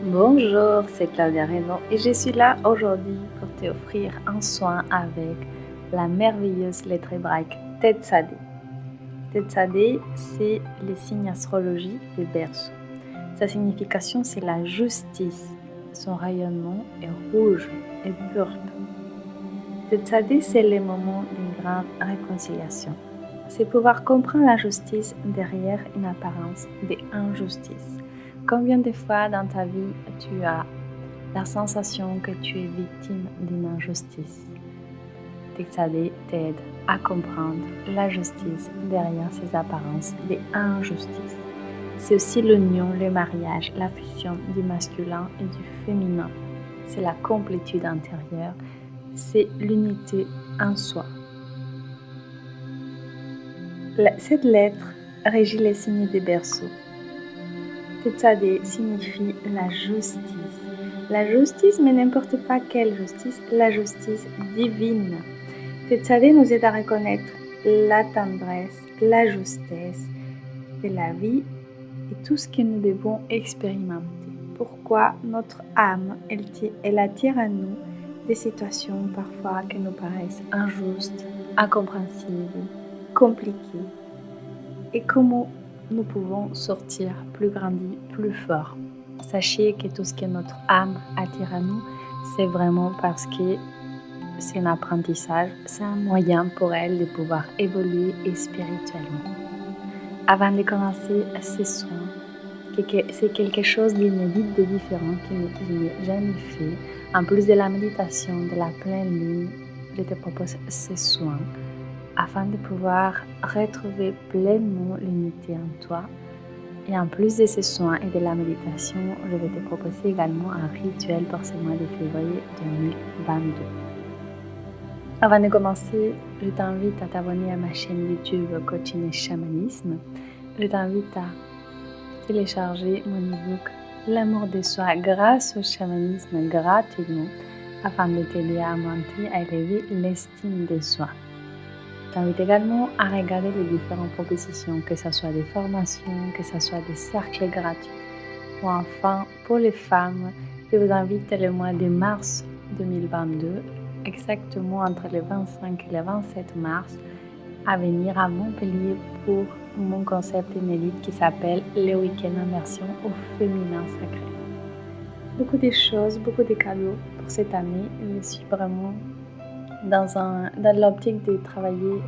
Bonjour, c'est Claudia Reynaud et je suis là aujourd'hui pour t'offrir un soin avec la merveilleuse lettre hébraïque Tetzadé. Tetzadé, c'est les signes astrologiques des Berceaux. Sa signification, c'est la justice. Son rayonnement est rouge et purple. Tetzadé, c'est le moment d'une grande réconciliation. C'est pouvoir comprendre la justice derrière une apparence d'injustice. Combien de fois dans ta vie tu as la sensation que tu es victime d'une injustice? Tetzadé t'aide à comprendre la justice derrière ces apparences d'injustice. C'est aussi l'union, le mariage, la fusion du masculin et du féminin. C'est la complétude intérieure, c'est l'unité en soi. Cette lettre régit les signes des Berceaux. Tetzadé signifie la justice. La justice, mais n'importe pas quelle justice, la justice divine. Tetzadé nous aide à reconnaître la tendresse, la justesse de la vie et tout ce que nous devons expérimenter. Pourquoi notre âme, elle attire à nous des situations parfois qui nous paraissent injustes, incompréhensibles, compliquées. Et comment nous pouvons sortir plus grandis, plus forts. Sachez que tout ce que notre âme attire à nous, c'est vraiment parce que c'est un apprentissage, c'est un moyen pour elle de pouvoir évoluer spirituellement. Avant de commencer ces soins, c'est quelque chose d'inédit, de différent que je n'ai jamais fait. En plus de la méditation, de la pleine lune, je te propose ces soins afin de pouvoir retrouver pleinement l'unité en toi. Et en plus de ces soins et de la méditation, je vais te proposer également un rituel pour ce mois de février 2022. Avant de commencer, je t'invite à t'abonner à ma chaîne YouTube Coaching et Chamanisme. Je t'invite à télécharger mon ebook L'amour de soi grâce au chamanisme gratuitement afin de t'aider à augmenter, à élever l'estime de soi. Je t'invite également à regarder les différentes propositions, que ce soit des formations, que ce soit des cercles gratuits. Ou enfin, pour les femmes, je vous invite le mois de mars 2022, exactement entre le 25 et le 27 mars, à venir à Montpellier pour mon concept inédit qui s'appelle le week-end immersion au féminin sacré. Beaucoup de choses, beaucoup de cadeaux pour cette année. Je suis vraiment dans l'optique de travailler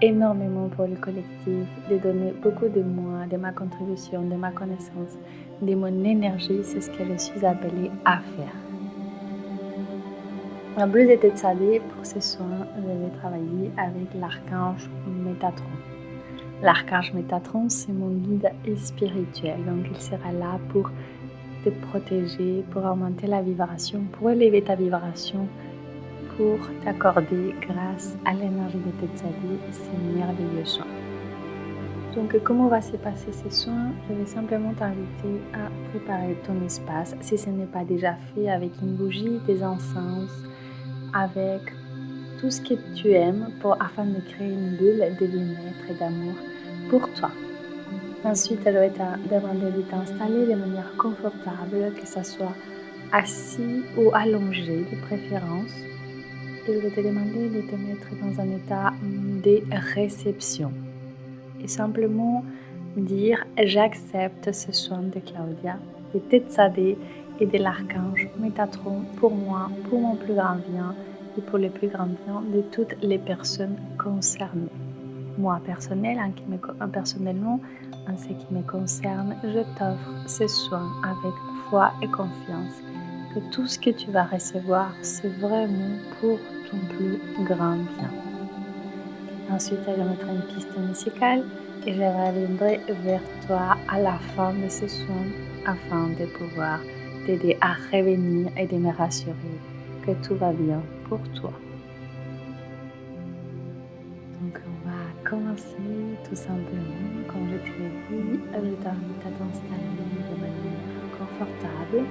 énormément pour le collectif, de donner beaucoup de moi, de ma contribution, de ma connaissance, de mon énergie. C'est ce que je suis appelée à faire. En plus de Tetzadé, pour ce soin, je vais travailler avec l'archange Métatron. L'archange Métatron, c'est mon guide spirituel, donc il sera là pour te protéger, pour augmenter la vibration, pour élever ta vibration, pour t'accorder grâce à l'énergie de Tetzadé ces merveilleux soins. Donc comment va se passer ces soins? Je vais simplement t'inviter à préparer ton espace, si ce n'est pas déjà fait, avec une bougie, des encens, avec tout ce que tu aimes afin de créer une bulle de bien-être et d'amour pour toi. Ensuite, je vais te demander de t'installer de manière confortable, que ce soit assis ou allongé de préférence. Et je vais te demander de te mettre dans un état de réception. Et simplement dire « J'accepte ce soin de Claudia, de Tetzadé et de l'archange Métatron pour moi, pour mon plus grand bien et pour le plus grand bien de toutes les personnes concernées. Moi, personnellement, en ce qui me concerne, je t'offre ce soin avec foi et confiance que tout ce que tu vas recevoir, c'est vraiment pour ton plus grand bien. » Ensuite, je mettrai une piste musicale et je reviendrai vers toi à la fin de ce soin afin de pouvoir t'aider à revenir et de me rassurer que tout va bien pour toi. Donc on va commencer tout simplement, comme je te l'ai dit, je t'invite à t'installer de manière confortable,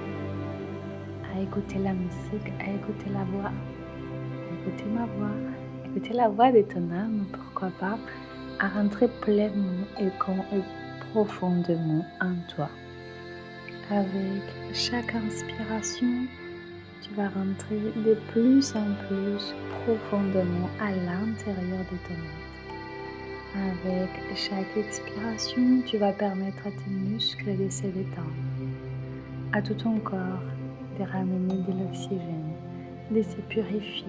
à écouter la musique, à écouter la voix, à écouter ma voix, à écouter la voix de ton âme, pourquoi pas, à rentrer pleinement et profondément en toi. Avec chaque inspiration, tu vas rentrer de plus en plus profondément à l'intérieur de ton être. Avec chaque expiration, tu vas permettre à tes muscles de se détendre, à tout ton corps de ramener de l'oxygène, de se purifier,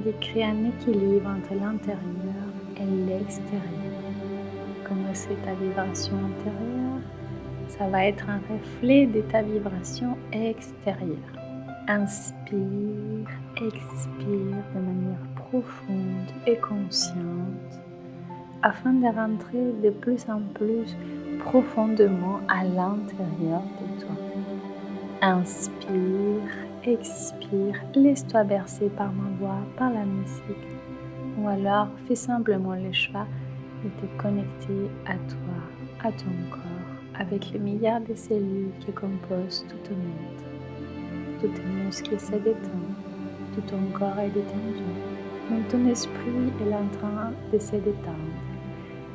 de créer un équilibre entre l'intérieur et l'extérieur. Comme c'est ta vibration intérieure, ça va être un reflet de ta vibration extérieure. Inspire, expire de manière profonde et consciente afin de rentrer de plus en plus profondément à l'intérieur de toi. Inspire, expire, laisse-toi bercer par ma voix, par la musique, ou alors fais simplement le choix de te connecter à toi, à ton corps, avec les milliards de cellules qui composent tout ton être. Tous tes muscles se détendent, tout ton corps est détendu, même ton esprit est en train de se détendre.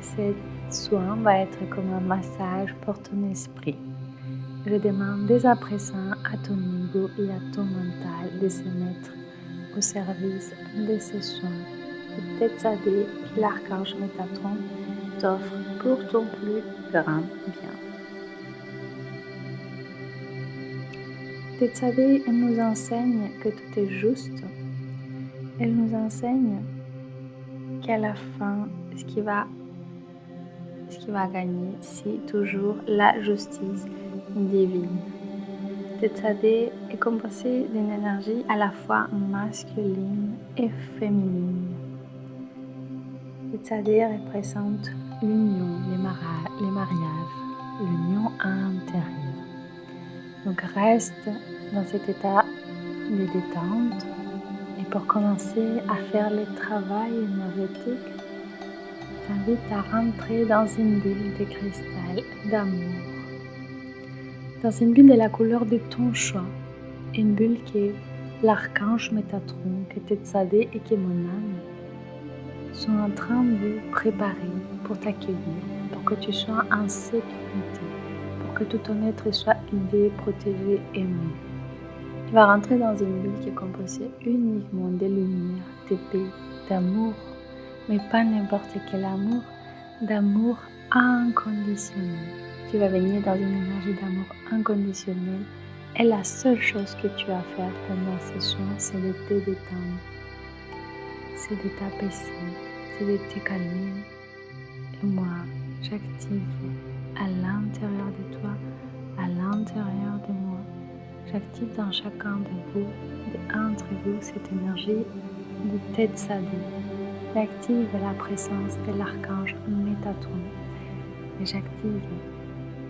Cet soin va être comme un massage pour ton esprit. Je demande dès à présent à ton ego et à ton mental de se mettre au service de ce soin. Tetzadeh, que l'archange Métatron t'offre pour ton plus grand bien. Tetzadeh nous enseigne que tout est juste. Elle nous enseigne qu'à la fin, ce qui va gagner, c'est toujours la justice divine. Tetzadeh est composé d'une énergie à la fois masculine et féminine. Tetzadeh représente l'union, les mariages, l'union intérieure. Donc reste dans cet état de détente et pour commencer à faire le travail énergétique, je t'invite à rentrer dans une bulle de cristal d'amour. Dans une bulle de la couleur de ton choix, une bulle que l'archange Métatron, que Tetzadeh et que mon âme sont en train de préparer pour t'accueillir, pour que tu sois en sécurité, pour que tout ton être soit guidé, protégé, aimé. Tu vas rentrer dans une bulle qui est composée uniquement de lumière, de paix, d'amour, mais pas n'importe quel amour, d'amour inconditionnel. Tu vas baigner dans une énergie d'amour inconditionnel et la seule chose que tu as à faire pendant ce soin, c'est de te détendre, c'est de t'apaiser, c'est de te calmer. Et moi, j'active à l'intérieur de toi, à l'intérieur de moi, j'active dans chacun de vous, entre vous, cette énergie de Tetzadeh. J'active la présence de l'archange Métatron et j'active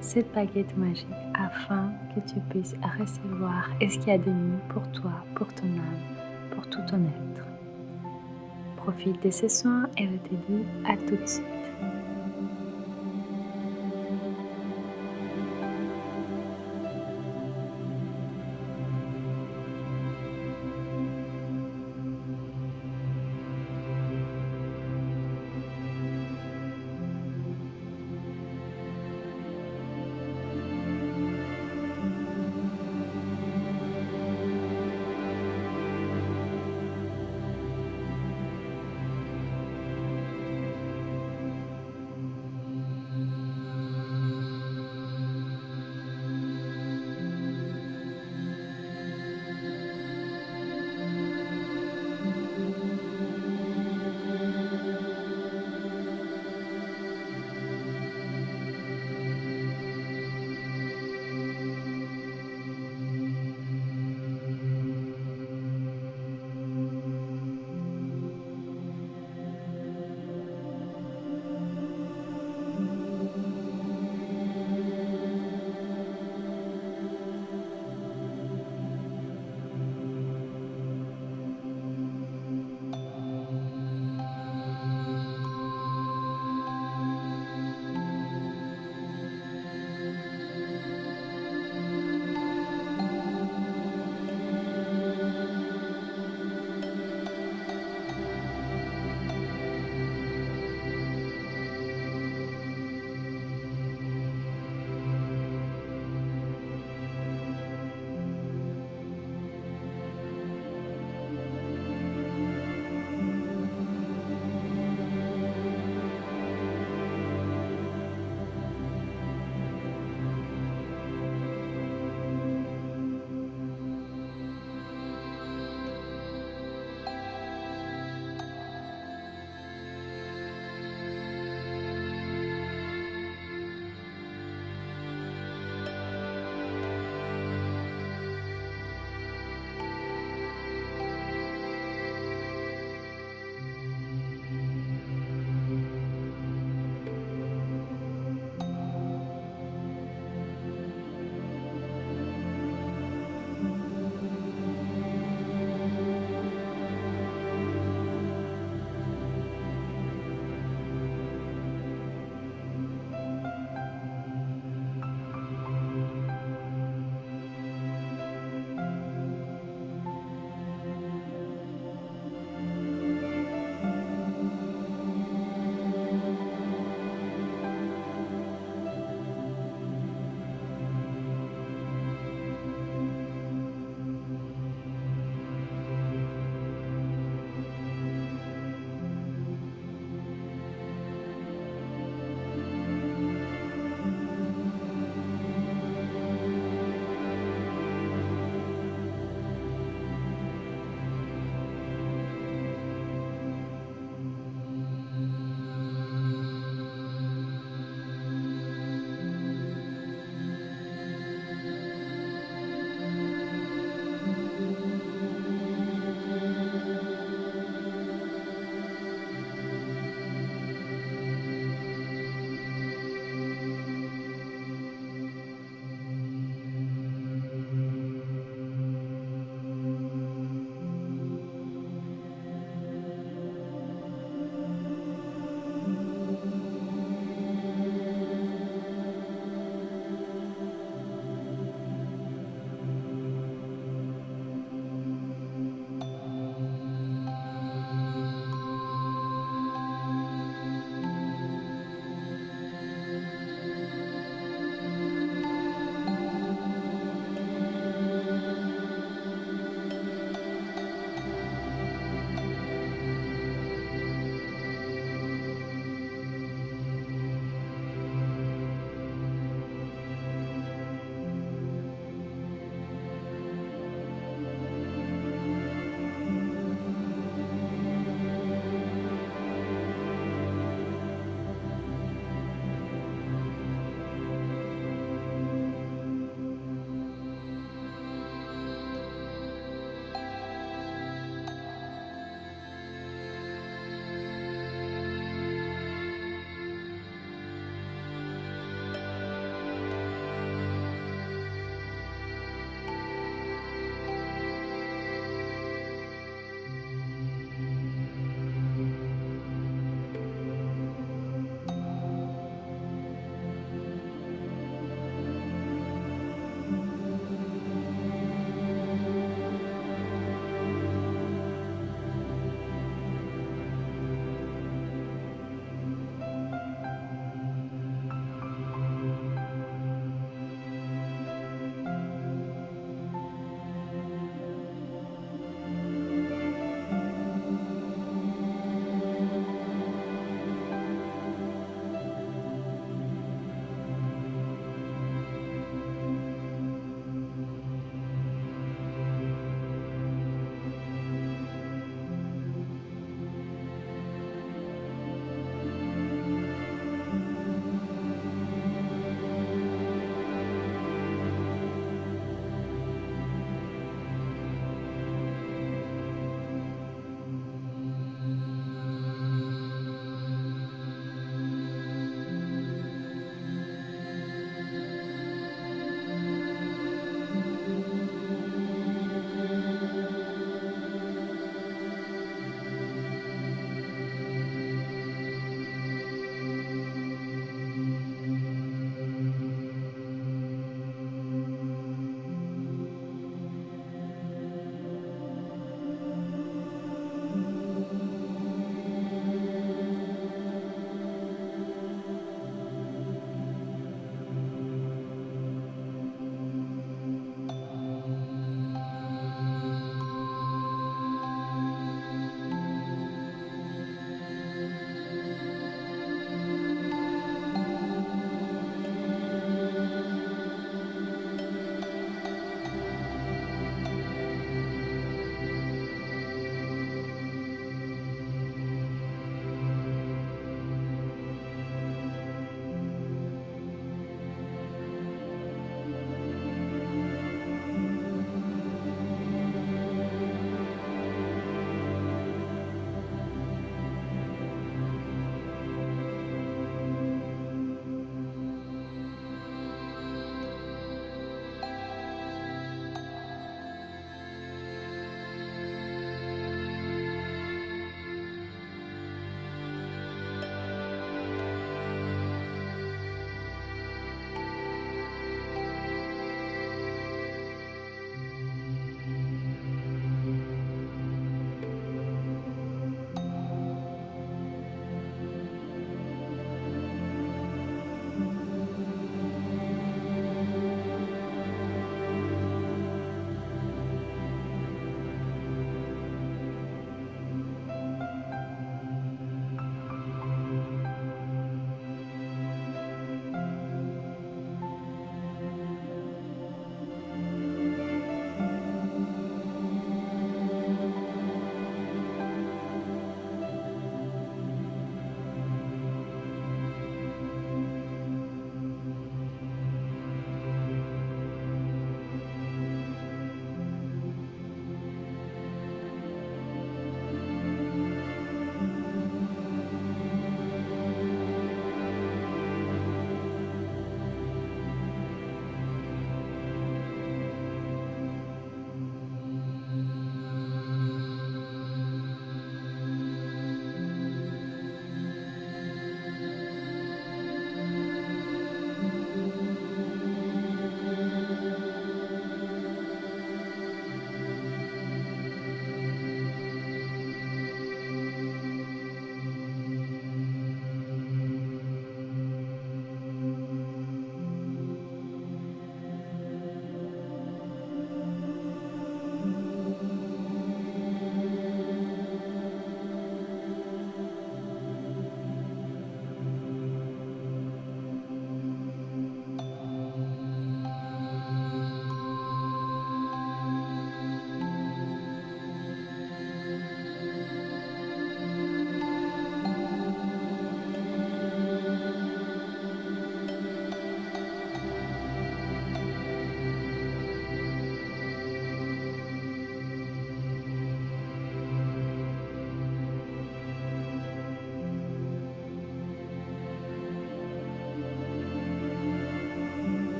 cette baguette magique afin que tu puisses recevoir ce qu'il y a de mieux pour toi, pour ton âme, pour tout ton être. Profite de ces soins et je te dis à tout de suite.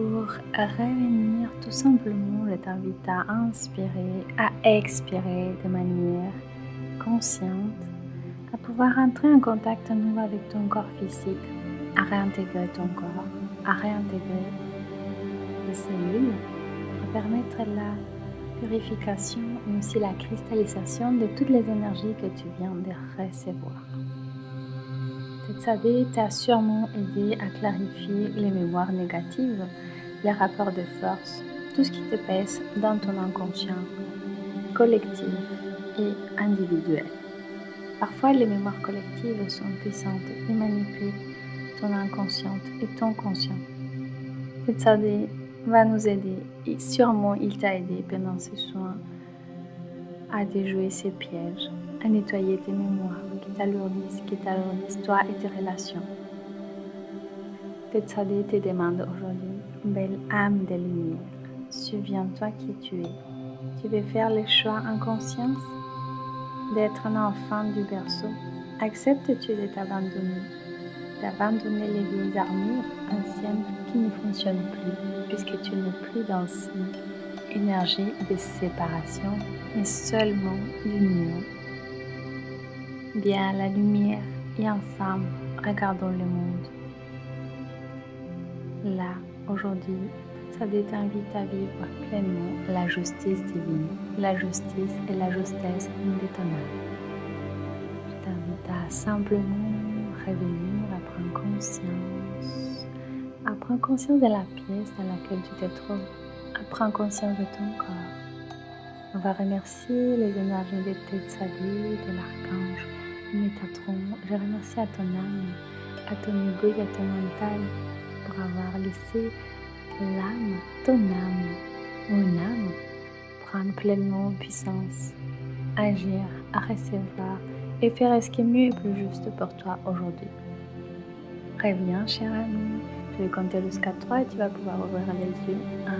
pour revenir, tout simplement, je t'invite à inspirer, à expirer de manière consciente, à pouvoir entrer en contact à nouveau avec ton corps physique, à réintégrer ton corps, à réintégrer tes cellules pour permettre la purification mais aussi la cristallisation de toutes les énergies que tu viens de recevoir. Tetsade t'a sûrement aidé à clarifier les mémoires négatives, les rapports de force, tout ce qui te pèse dans ton inconscient collectif et individuel. Parfois, les mémoires collectives sont puissantes et manipulent ton inconscient et ton conscient. Tetsade va nous aider et sûrement il t'a aidé pendant ce soin à déjouer ces pièges, à nettoyer tes mémoires qui t'alourdissent toi et tes relations. Tetsade te demande aujourd'hui, belle âme de lumière, souviens-toi qui tu es. Tu veux faire le choix en conscience d'être un enfant du berceau. Acceptes-tu de d'abandonner les vieilles armures anciennes qui ne fonctionnent plus, puisque tu n'es plus dans une énergie de séparation, mais seulement d'union. Viens à la lumière et ensemble, regardons le monde. Là, aujourd'hui, Tetsade t'invite à vivre pleinement la justice divine, la justice et la justesse de ton âme. Je t'invite à simplement revenir, à prendre conscience de la pièce dans laquelle tu te trouves, à prendre conscience de ton corps. On va remercier les énergies de Tetsade, de l'archange Métatron. Je remercie à ton âme, à ton ego et à ton mental pour avoir laissé l'âme, ton âme, mon âme, prendre pleinement puissance, agir, à recevoir et faire ce qui est mieux et plus juste pour toi aujourd'hui. Reviens, cher ami. Je vais compter jusqu'à 3 et tu vas pouvoir ouvrir les yeux. 1.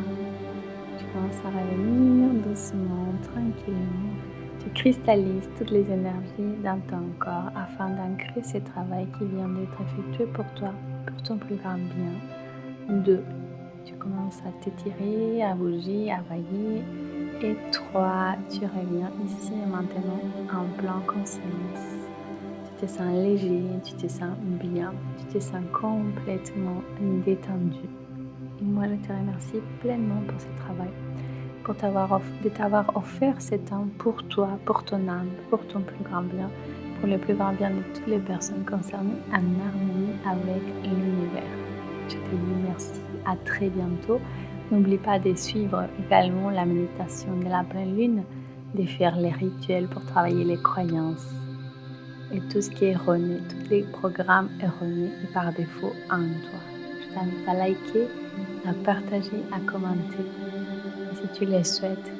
Tu commences à revenir doucement, tranquillement. Tu cristallises toutes les énergies dans ton corps afin d'ancrer ce travail qui vient d'être effectué pour toi, pour ton plus grand bien. 2. Tu commences à t'étirer, à bouger, à vailler. Et 3. Tu reviens ici et maintenant en pleine conscience. Tu te sens léger, tu te sens bien, tu te sens complètement détendu. Et moi, je te remercie pleinement pour ce travail, de t'avoir offert ce temps pour toi, pour ton âme, pour ton plus grand bien, pour le plus grand bien de toutes les personnes concernées en harmonie avec l'univers. Je te dis merci, à très bientôt. N'oublie pas de suivre également la méditation de la pleine lune, de faire les rituels pour travailler les croyances et tout ce qui est erroné, tous les programmes erronés et par défaut en toi. Je t'invite à liker, à partager, à commenter. Et si tu le souhaites,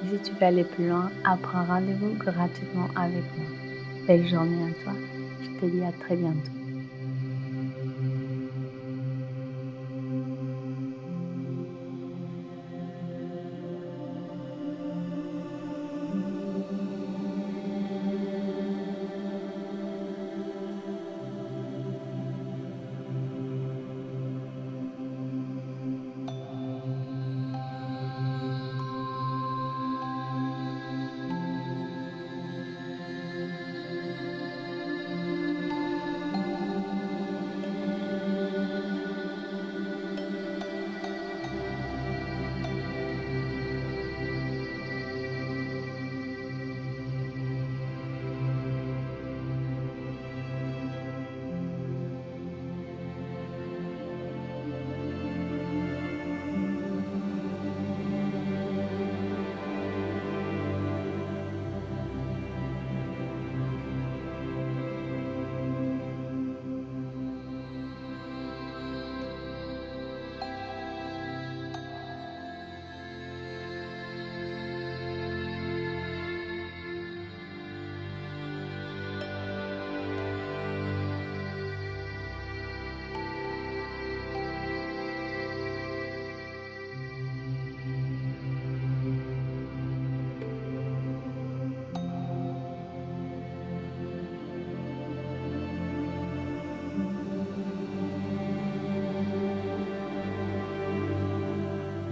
et si tu veux aller plus loin, prends rendez-vous gratuitement avec moi. Belle journée à toi. Je te dis à très bientôt.